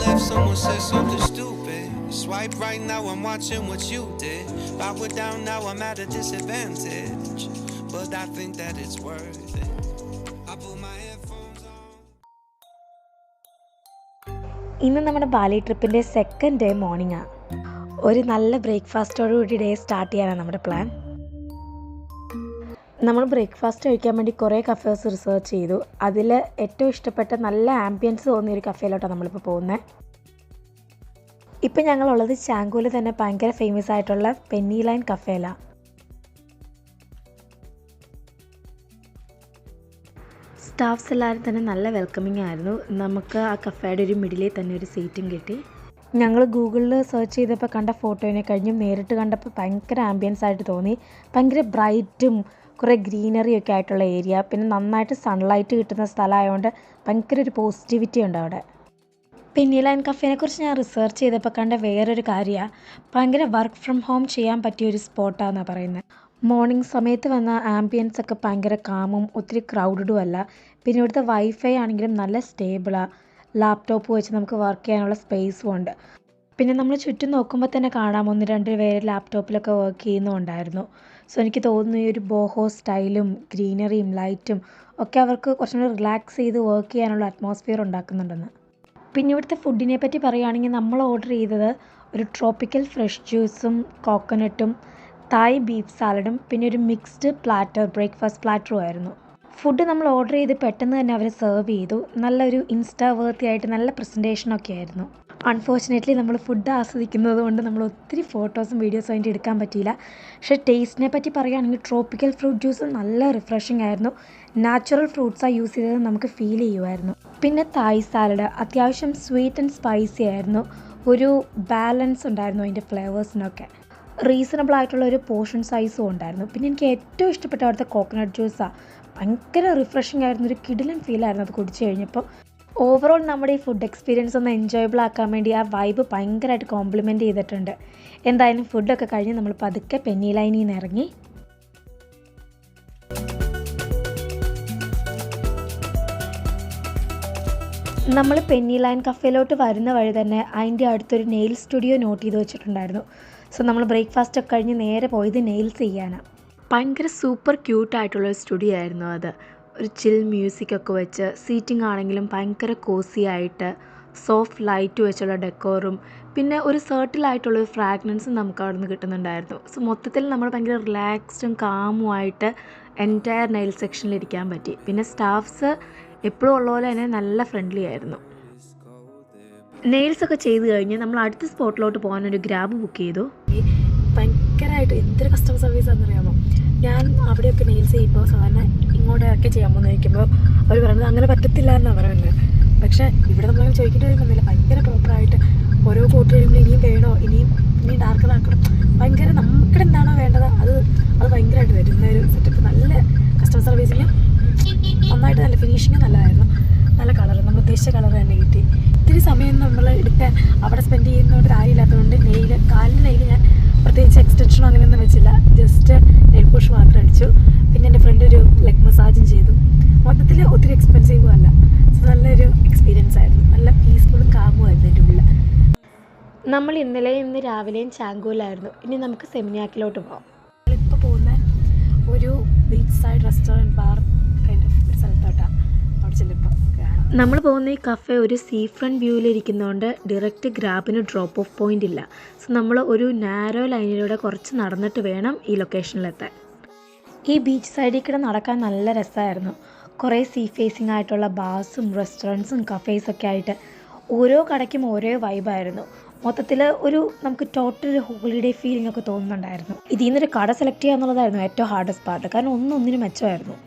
if someone says something stupid. Swipe right now, I'm watching what you did. Power down now, I'm at a disadvantage. But I think that it's worth it. I put my headphones on. ഇന്ന് നമ്മുടെ Bali ട്രിപ്പിൻ്റെ second day മോർണിംഗാണ്. ഒരു നല്ല ബ്രേക്ക്ഫാസ്റ്റോടുകൂടി day start ചെയ്യാനാണ് നമ്മുടെ plan. നമ്മൾ breakfast കഴിക്കാൻ വേണ്ടി കുറേ കഫേസ് റിസർച്ച് ചെയ്തു. അതിൽ ഏറ്റവും ഇഷ്ടപ്പെട്ട നല്ല ആംബിയൻസ് തോന്നിയൊരു കഫേയിലോട്ടാണ് നമ്മളിപ്പോൾ പോകുന്നത്. ഇപ്പം ഞങ്ങളുള്ളത് ചാങ്കൂരിൽ തന്നെ ഭയങ്കര ഫേമസ് ആയിട്ടുള്ള പെന്നി ലൈൻ കഫേയിലാണ്. സ്റ്റാഫ്സ് എല്ലാവരും തന്നെ നല്ല വെൽക്കമിങ് ആയിരുന്നു. നമുക്ക് ആ കഫേയുടെ ഒരു മിഡിലിൽ തന്നെ ഒരു സീറ്റും കിട്ടി. ഞങ്ങൾ ഗൂഗിളിൽ സെർച്ച് ചെയ്തപ്പോൾ കണ്ട ഫോട്ടോനെ കഴിഞ്ഞും നേരിട്ട് കണ്ടപ്പോൾ ഭയങ്കര ആംബിയൻസ് ആയിട്ട് തോന്നി. ഭയങ്കര ബ്രൈറ്റും കുറേ ഗ്രീനറിയൊക്കെ ആയിട്ടുള്ള ഏരിയ, പിന്നെ നന്നായിട്ട് സൺലൈറ്റ് കിട്ടുന്ന സ്ഥലമായതുകൊണ്ട് ഭയങ്കര ഒരു പോസിറ്റിവിറ്റി ഉണ്ട് അവിടെ. പെന്നി ലൈൻ കഫേനെ കുറിച്ച് ഞാൻ റിസർച്ച് ചെയ്തപ്പോൾ കണ്ട വേറൊരു കാര്യമാണ്, ഭയങ്കര വർക്ക് ഫ്രം ഹോം ചെയ്യാൻ പറ്റിയൊരു സ്പോട്ടാണെന്നാണ് പറയുന്നത്. മോർണിംഗ് സമയത്ത് വന്ന ആംബിയൻസ് ഒക്കെ ഭയങ്കര കാമും ഒത്തിരി ക്രൗഡഡും അല്ല. പിന്നെ ഇവിടുത്തെ വൈഫൈ ആണെങ്കിലും നല്ല സ്റ്റേബിളാണ്. ലാപ്ടോപ്പ് വെച്ച് നമുക്ക് വർക്ക് ചെയ്യാനുള്ള സ്പേസും ഉണ്ട്. പിന്നെ നമ്മൾ ചുറ്റും നോക്കുമ്പോൾ തന്നെ കാണാം 1-2 പേര് ലാപ്ടോപ്പിലൊക്കെ വർക്ക് ചെയ്യുന്നുണ്ടായിരുന്നു. സോ എനിക്ക് തോന്നുന്നു ഈ ഒരു ബോഹോ സ്റ്റൈലും ഗ്രീനറിയും ലൈറ്റും ഒക്കെ അവർക്ക് കുറച്ചും കൂടി റിലാക്സ് ചെയ്ത് വർക്ക് ചെയ്യാനുള്ള അറ്റ്മോസ്ഫിയർ ഉണ്ടാക്കുന്നുണ്ടെന്ന്. പിന്നെ ഇവിടുത്തെ ഫുഡിനെ പറ്റി പറയുകയാണെങ്കിൽ നമ്മൾ ഓർഡർ ചെയ്തത് ഒരു ട്രോപ്പിക്കൽ ഫ്രഷ് ജ്യൂസും കോക്കനട്ടും തായ് ബീഫ് സാലഡും പിന്നെ ഒരു മിക്സ്ഡ് പ്ലാറ്റർ ബ്രേക്ക്ഫാസ്റ്റ് പ്ലാറ്ററും ആയിരുന്നു. ഫുഡ് നമ്മൾ ഓർഡർ ചെയ്ത് പെട്ടെന്ന് തന്നെ അവർ സെർവ് ചെയ്തു. നല്ലൊരു ഇൻസ്റ്റാ വേർത്തി ആയിട്ട് നല്ല പ്രസൻറ്റേഷനൊക്കെ ആയിരുന്നു. അൺഫോർച്ചുനേറ്റ്ലി നമ്മൾ ഫുഡ് ആസ്വദിക്കുന്നത് കൊണ്ട് നമ്മൾ ഒത്തിരി ഫോട്ടോസും വീഡിയോസും അതിൻ്റെ എടുക്കാൻ പറ്റിയില്ല. പക്ഷേ ടേസ്റ്റിനെ പറ്റി പറയുകയാണെങ്കിൽ ട്രോപ്പിക്കൽ ഫ്രൂട്ട് ജ്യൂസ് നല്ല റിഫ്രഷിംഗ് ആയിരുന്നു. നാച്ചുറൽ ഫ്രൂട്ട്സാണ് യൂസ് ചെയ്തത് നമുക്ക് ഫീൽ ചെയ്യുമായിരുന്നു. പിന്നെ തായ് സാലഡ് അത്യാവശ്യം സ്വീറ്റ് ആൻഡ് സ്പൈസി ആയിരുന്നു. ഒരു ബാലൻസ് ഉണ്ടായിരുന്നു അതിൻ്റെ ഫ്ലേവേഴ്സിനൊക്കെ. റീസണബിൾ ആയിട്ടുള്ള ഒരു പോർഷൻ സൈസും ഉണ്ടായിരുന്നു. പിന്നെ എനിക്ക് ഏറ്റവും ഇഷ്ടപ്പെട്ട അവിടുത്തെ കോക്കനട്ട് ജ്യൂസാണ്. ഭയങ്കര റിഫ്രഷിംഗ് ആയിരുന്നു. ഒരു കിടിലൻ ഫീലായിരുന്നു അത് കുടിച്ചു കഴിഞ്ഞപ്പോൾ. ഓവറോൾ നമ്മുടെ ഈ ഫുഡ് എക്സ്പീരിയൻസ് ഒന്ന് എൻജോയബിൾ ആക്കാൻ വേണ്ടി ആ വൈബ് ഭയങ്കരമായിട്ട് കോംപ്ലിമെൻറ്റ് ചെയ്തിട്ടുണ്ട്. എന്തായാലും ഫുഡൊക്കെ കഴിഞ്ഞ് നമ്മൾ പതുക്കെ പെന്നി ലൈനിൽ നിന്ന് ഇറങ്ങി. നമ്മൾ പെന്നി ലൈൻ കഫേയിലോട്ട് വരുന്ന വഴി തന്നെ അതിൻ്റെ അടുത്തൊരു നെയിൽ സ്റ്റുഡിയോ നോട്ട് ചെയ്ത് വെച്ചിട്ടുണ്ടായിരുന്നു. സോ നമ്മൾ ബ്രേക്ക്ഫാസ്റ്റ് ഒക്കെ കഴിഞ്ഞ് നേരെ പോയത് നെയിൽസ് ചെയ്യാനാണ്. ഭയങ്കര സൂപ്പർ ക്യൂട്ടായിട്ടുള്ളൊരു സ്റ്റുഡിയോ ആയിരുന്നു അത്. ഒരു ചിൽ മ്യൂസിക്കൊക്കെ വെച്ച് സീറ്റിംഗ് ആണെങ്കിലും ഭയങ്കര കോസി ആയിട്ട് സോഫ്റ്റ് ലൈറ്റ് വെച്ചുള്ള ഡെക്കോറും പിന്നെ ഒരു സർട്ടിലായിട്ടുള്ളൊരു ഫ്രാഗ്രൻസും നമുക്ക് അവിടെ നിന്ന് കിട്ടുന്നുണ്ടായിരുന്നു. സോ മൊത്തത്തിൽ നമ്മൾ ഭയങ്കര റിലാക്സ്ഡും കാമുമായിട്ട് എൻറ്റയർ നെയിൽ സെക്ഷനിൽ ഇരിക്കാൻ പറ്റി. പിന്നെ സ്റ്റാഫ്സ് എപ്പോഴും ഉള്ള പോലെ തന്നെ നല്ല ഫ്രണ്ട്ലി ആയിരുന്നു. നെയിൽസൊക്കെ ചെയ്ത് കഴിഞ്ഞ് നമ്മൾ അടുത്ത സ്പോട്ടിലോട്ട് പോകാനൊരു ഗ്രാബ് ബുക്ക് ചെയ്തു. ഭയങ്കരമായിട്ട് എന്തൊരു കസ്റ്റമർ സർവീസ് ആണെന്നറിയാമോ. ഞാൻ അവിടെയൊക്കെ നെയിൽസ് ചെയ്യുമ്പോൾ സാധാരണ ഇങ്ങോട്ടൊക്കെ ചെയ്യാൻ പോകുന്ന ചോദിക്കുമ്പോൾ അവർ പറയുന്നത് അങ്ങനെ പറ്റത്തില്ല എന്നാണ് പറയുന്നത്. പക്ഷേ ഇവിടെ നമ്മളങ്ങനെ ചോദിക്കേണ്ടി വരുന്നില്ല. ഭയങ്കര പ്രോപ്പറായിട്ട് ഓരോ കോട്ട് കഴിയുമ്പോൾ ഇനിയും വേണോ ഇനിയും ഡാർക്കറാക്കണം, ഭയങ്കര നമുക്കിടെ എന്താണോ വേണ്ടത് അത് ഭയങ്കരമായിട്ട് വരുന്ന ഒരു സെറ്റപ്പ്. നല്ല കസ്റ്റമർ സർവീസിന് നന്നായിട്ട് നല്ല ഫിനിഷിങ് നല്ലതായിരുന്നു. നല്ല കളർ നമ്മൾ ഉദ്ദേശിച്ച കളർ തന്നെ കിട്ടി. ഇത്തിരി സമയം നമ്മൾ എടുക്കാൻ അവിടെ സ്പെൻഡ് ചെയ്യുന്നതുകൊണ്ട് കാര്യമില്ലാത്തതുകൊണ്ട് കാലിന് നെയിൽ ഞാൻ പ്രത്യേകിച്ച് എക്സ്റ്റൻഷനോ അങ്ങനെയൊന്നും വെച്ചില്ല. ജസ്റ്റ് നെയിൽ പോഷ് മാത്രം അടിച്ചു. പിന്നെ എൻ്റെ ഫ്രണ്ട് ഒരു ലെഗ് മസാജും ചെയ്തു. മൊത്തത്തിൽ ഒത്തിരി എക്സ്പെൻസീവും അല്ല. സോ നല്ലൊരു എക്സ്പീരിയൻസ് ആയിരുന്നു. നല്ല പീസ്ഫുള്ളും കാമുമായിരുന്നു എൻ്റെ ഉള്ളിൽ. നമ്മൾ ഇന്ന് രാവിലെയും ചാങ്കൂരിലായിരുന്നു. ഇനി നമുക്ക് സെമിനാക്കിലോട്ട് പോകാം. നമ്മളിപ്പോൾ പോകുന്ന ഒരു beach side restaurant bar kind of ഒരു സ്ഥലത്തോട്ടാണ്. അവിടെ ചെല്ലുമ്പോൾ നമ്മൾ പോകുന്ന ഈ കഫേ ഒരു സീ ഫ്രണ്ട് വ്യൂവിലിരിക്കുന്നതുകൊണ്ട് ഡയറക്റ്റ് ഗ്രാബിന് ഡ്രോപ്പ് ഓഫ് പോയിൻ്റ് ഇല്ല. സോ നമ്മൾ ഒരു നാരോ ലൈനിലൂടെ കുറച്ച് നടന്നിട്ട് വേണം ഈ ലൊക്കേഷനിലെത്താൻ. ഈ ബീച്ച് സൈഡിൽ കൂടെ നടക്കാൻ നല്ല രസമായിരുന്നു. കുറേ സീ ഫേസിങ് ആയിട്ടുള്ള ബാർസും റെസ്റ്റോറൻറ്റ്സും കഫേസൊക്കെ ആയിട്ട് ഓരോ കടയ്ക്കും ഓരോ വൈബായിരുന്നു. മൊത്തത്തിൽ നമുക്ക് ടോട്ടൽ ഒരു ഹോളിഡേ ഫീലിംഗ് ഒക്കെ തോന്നുന്നുണ്ടായിരുന്നു. ഇതിൽ നിന്നൊരു കട സെലക്ട് ചെയ്യുക എന്നുള്ളതായിരുന്നു ഏറ്റവും ഹാർഡസ്റ്റ് പാർട്ട്. കാരണം ഒന്നിനും മെച്ചമായിരുന്നു.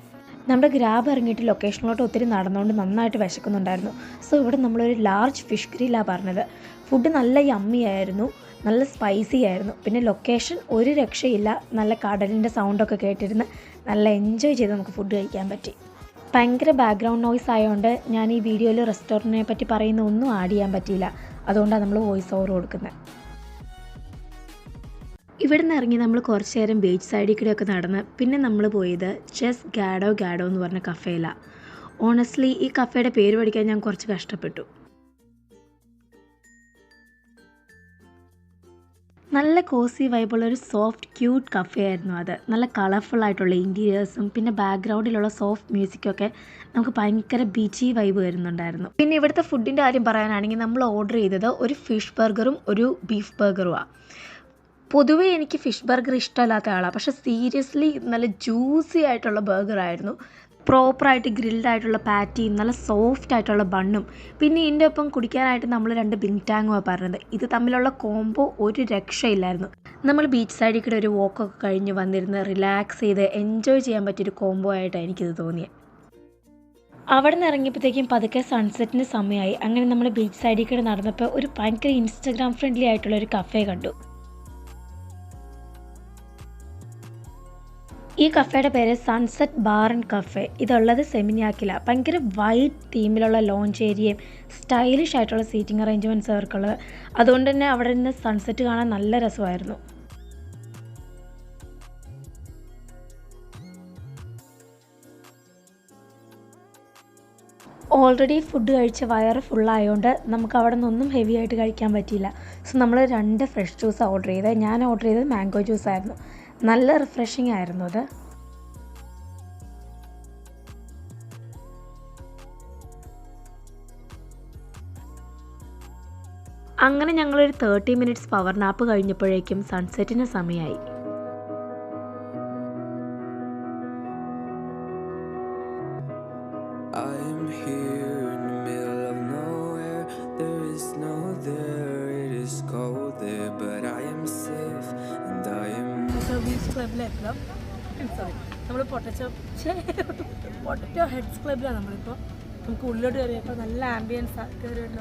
നമ്മുടെ ഗ്രാബ് ഇറങ്ങിയിട്ട് ലൊക്കേഷനിലോട്ട് ഒത്തിരി നടന്നുകൊണ്ട് നന്നായിട്ട് വിശക്കുന്നുണ്ടായിരുന്നു. സോ ഇവിടെ നമ്മളൊരു ലാർജ് ഫിഷ് ഗ്രില്ലാണ് പറഞ്ഞത്. ഫുഡ് നല്ല യമ്മി ആയിരുന്നു, നല്ല സ്പൈസി ആയിരുന്നു. പിന്നെ ലൊക്കേഷൻ ഒരു രക്ഷയില്ല. നല്ല കടലിൻ്റെ സൗണ്ടൊക്കെ കേട്ടിരുന്ന് നല്ല എൻജോയ് ചെയ്ത് നമുക്ക് ഫുഡ് കഴിക്കാൻ പറ്റി. ഭയങ്കര ബാക്ക്ഗ്രൗണ്ട് നോയ്സ് ആയതുകൊണ്ട് ഞാൻ ഈ വീഡിയോയിൽ റെസ്റ്റോറൻറ്റിനെ പറ്റി പറയുന്ന ഒന്നും ആഡ് ചെയ്യാൻ പറ്റിയില്ല. അതുകൊണ്ടാണ് നമ്മൾ വോയിസ് ഓവർ കൊടുക്കുന്നത്. ഇവിടെ നിന്ന് ഇറങ്ങി നമ്മൾ കുറച്ച് നേരം ബീച്ച് സൈഡിൽ കൂടെയൊക്കെ നടന്ന് പിന്നെ നമ്മൾ പോയത് ചെസ് ഗാഡോ എന്ന് പറഞ്ഞ കഫേയിലാണ്. ഓണസ്റ്റ്ലി ഈ കഫേയുടെ പേര് പഠിക്കാൻ ഞാൻ കുറച്ച് കഷ്ടപ്പെട്ടു. നല്ല കോസി വൈബുള്ള ഒരു സോഫ്റ്റ് ക്യൂട്ട് കഫേ ആയിരുന്നു അത്. നല്ല കളർഫുൾ ആയിട്ടുള്ള ഇൻറ്റീരിയേഴ്സും പിന്നെ ബാക്ക്ഗ്രൗണ്ടിലുള്ള സോഫ്റ്റ് മ്യൂസിക്കൊക്കെ നമുക്ക് ഭയങ്കര ബീച്ചി വൈബ് വരുന്നുണ്ടായിരുന്നു. പിന്നെ ഇവിടുത്തെ ഫുഡിൻ്റെ കാര്യം പറയാനാണെങ്കിൽ നമ്മൾ ഓർഡർ ചെയ്തത് ഒരു ഫിഷ് ബർഗറും ഒരു ബീഫ് ബർഗറുമാണ്. പൊതുവേ എനിക്ക് ഫിഷ് ബർഗർ ഇഷ്ടമല്ലാത്ത ആളാണ്, പക്ഷേ സീരിയസ്ലി നല്ല ജ്യൂസി ആയിട്ടുള്ള ബർഗറായിരുന്നു. പ്രോപ്പറായിട്ട് ഗ്രിൽഡ് ആയിട്ടുള്ള പാറ്റിയും നല്ല സോഫ്റ്റ് ആയിട്ടുള്ള ബണ്ണും പിന്നെ ഇതിൻ്റെ ഒപ്പം കുടിക്കാനായിട്ട് നമ്മൾ 2 ബിങ് ടാങ്ങുമാണ് പറഞ്ഞത്. ഇത് തമ്മിലുള്ള കോംബോ ഒരു രക്ഷയില്ലായിരുന്നു. നമ്മൾ ബീച്ച് സൈഡിൽ കൂടെ ഒരു വോക്കൊക്കെ കഴിഞ്ഞ് വന്നിരുന്ന് റിലാക്സ് ചെയ്ത് എൻജോയ് ചെയ്യാൻ പറ്റിയൊരു കോംബോ ആയിട്ടാണ് എനിക്കിത് തോന്നിയത്. അവിടെ നിന്ന് ഇറങ്ങിയപ്പോഴത്തേക്കും പതുക്കെ സൺസെറ്റിന് സമയമായി. അങ്ങനെ നമ്മൾ ബീച്ച് സൈഡിൽ കൂടെ നടന്നപ്പോൾ ഒരു ഭയങ്കര ഇൻസ്റ്റഗ്രാം ഫ്രണ്ട്ലി ആയിട്ടുള്ള ഒരു കഫേ കണ്ടു. ഈ കഫേയുടെ പേര് സൺസെറ്റ് ബാർ ആൻഡ് കഫേ. ഇതുള്ളത് സെമിനിയാക്കിലാണ്. ഭയങ്കര വൈറ്റ് തീമിലുള്ള ലോഞ്ച് ഏരിയയും സ്റ്റൈലിഷ് ആയിട്ടുള്ള സീറ്റിംഗ് അറേഞ്ച്മെൻറ്റ്സ് അവർക്കുള്ളത്. അതുകൊണ്ട് തന്നെ അവിടെ നിന്ന് സൺസെറ്റ് കാണാൻ നല്ല രസമായിരുന്നു. ഓൾറെഡി ഫുഡ് കഴിച്ച വയറ് ഫുള്ളായതുകൊണ്ട് നമുക്ക് അവിടെ നിന്നൊന്നും ഹെവി ആയിട്ട് കഴിക്കാൻ പറ്റിയില്ല. സോ നമ്മൾ 2 ഫ്രഷ് ജ്യൂസാണ് ഓർഡർ ചെയ്തത്. ഞാൻ ഓർഡർ ചെയ്തത് മാംഗോ ജ്യൂസായിരുന്നു. നല്ല റിഫ്രഷിംഗ് ആയിരുന്നു അത്. അങ്ങനെ ഞങ്ങളൊരു 30 മിനിറ്റ്സ് പവർ നാപ്പ് കഴിഞ്ഞപ്പോഴേക്കും സൺസെറ്റിന് സമയമായി. നമ്മൾ പൊട്ടറ്റോ ഹെഡ്സ് ക്ലബിലാണ് നമ്മളിപ്പോൾ. നമുക്ക് ഉള്ളിലോട്ട് കയറിയപ്പോൾ നല്ല ആംബിയൻസ് കയറിയിട്ട്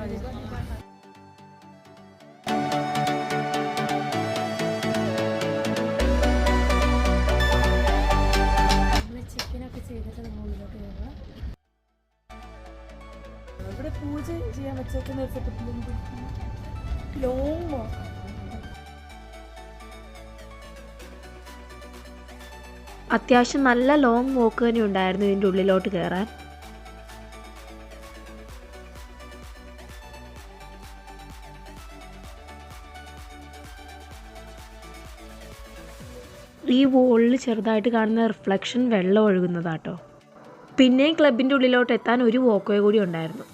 ചിക്കനൊക്കെ ചെയ്തിട്ട് നമ്മൾ ഉള്ളിലോട്ട് കയറുക. ഇവിടെ പൂജ ചെയ്യാൻ വെച്ചേക്കുന്ന ലോങ് വാക്ക്. അത്യാവശ്യം നല്ല ലോങ് വാക്ക് തന്നെ ഉണ്ടായിരുന്നു ഇതിൻ്റെ ഉള്ളിലോട്ട് കയറാൻ. ഈ വോളിൽ ചെറുതായിട്ട് കാണുന്ന റിഫ്ലക്ഷൻ വെള്ളം ഒഴുകുന്നതാട്ടോ. പിന്നെയും ക്ലബിൻ്റെ ഉള്ളിലോട്ട് എത്താൻ ഒരു വോക്ക്വേ കൂടി ഉണ്ടായിരുന്നു.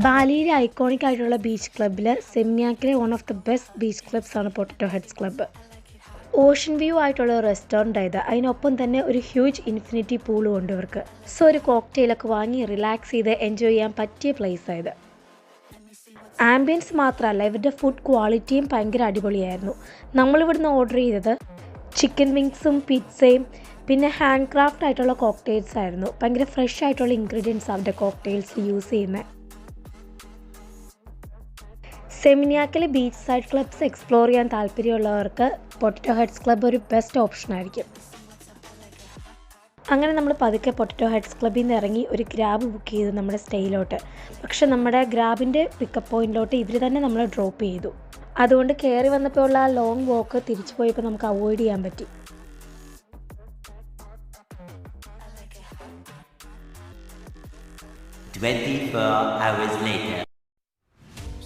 ബാലിയിലെ ഐക്കോണിക് ആയിട്ടുള്ള ബീച്ച് ക്ലബ്ബിൽ സെമിനിയാക്കിലെ one of the best beach clubs ആണ് potato heads club. Ocean view ആയിട്ടുള്ള റെസ്റ്റോറൻ്റ് ആയത്, അതിനൊപ്പം തന്നെ ഒരു ഹ്യൂജ് ഇൻഫിനിറ്റി പൂളും ഉണ്ട് ഇവർക്ക്. സോ ഒരു കോക്ടെയിലൊക്കെ വാങ്ങി റിലാക്സ് ചെയ്ത് എൻജോയ് ചെയ്യാൻ പറ്റിയ പ്ലേസ് ആയത്. ആംബിയൻസ് മാത്രമല്ല ഇവരുടെ ഫുഡ് ക്വാളിറ്റിയും ഭയങ്കര അടിപൊളിയായിരുന്നു. നമ്മളിവിടുന്ന് ഓർഡർ ചെയ്തത് ചിക്കൻ വിങ്സും പിസ്സയും പിന്നെ ഹാൻഡ് ക്രാഫ്റ്റ് ആയിട്ടുള്ള കോക്ടെയിൽസ് ആയിരുന്നു. ഭയങ്കര ഫ്രഷ് ആയിട്ടുള്ള ഇൻഗ്രീഡിയൻസ് അവരുടെ കോക്ടെയിൽസ് യൂസ് ചെയ്യുന്നത്. സെമിനിയാക്കിലെ ബീച്ച് സൈഡ് ക്ലബ്സ് എക്സ്പ്ലോർ ചെയ്യാൻ താല്പര്യമുള്ളവർക്ക് പൊട്ടറ്റോ ഹെഡ്സ് ക്ലബ്ബ് ഒരു ബെസ്റ്റ് ഓപ്ഷൻ ആയിരിക്കും. അങ്ങനെ നമ്മൾ പതുക്കെ പൊട്ടറ്റോ ഹെഡ്സ് ക്ലബ്ബിൽ നിന്ന് ഇറങ്ങി ഒരു ഗ്രാബ് ബുക്ക് ചെയ്തു നമ്മുടെ സ്റ്റേയിലോട്ട്. പക്ഷെ നമ്മുടെ ഗ്രാബിൻ്റെ പിക്കപ്പ് പോയിന്റിലോട്ട് ഇവർ തന്നെ നമ്മളെ ഡ്രോപ്പ് ചെയ്തു. അതുകൊണ്ട് കയറി വന്നപ്പോൾ ഉള്ള ആ ലോങ് വാക്ക് തിരിച്ചു പോയപ്പോൾ നമുക്ക് അവോയ്ഡ് ചെയ്യാൻ പറ്റി.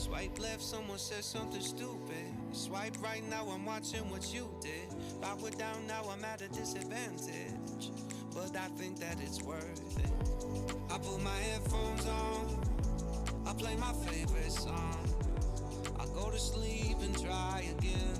Swipe left, someone said something stupid. Swipe right, now I'm watching what you did. Power down, now I'm at a disadvantage. But I think that it's worth it. I put my headphones on, I play my favorite song. I go to sleep and try again.